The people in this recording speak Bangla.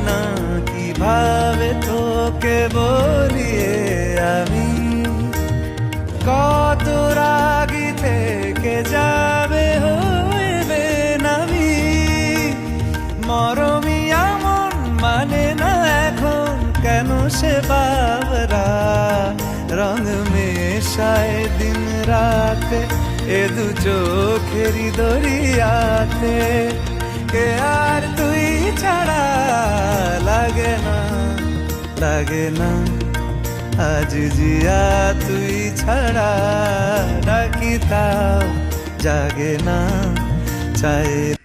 না কিভাবে তোকে বলিয়ে আমি কত রাগি থেকে যাবে হইবে নামি মরমি এমন মানে না এখন কেন সে বাবরা রং মেশায় দিন রাতে এ দু চোখেরি দরিয়াতে কে আর তুই ছাড়া লাগে না আজ জিয়া তুই ছাড়া ডাকি তাও জাগে না চায়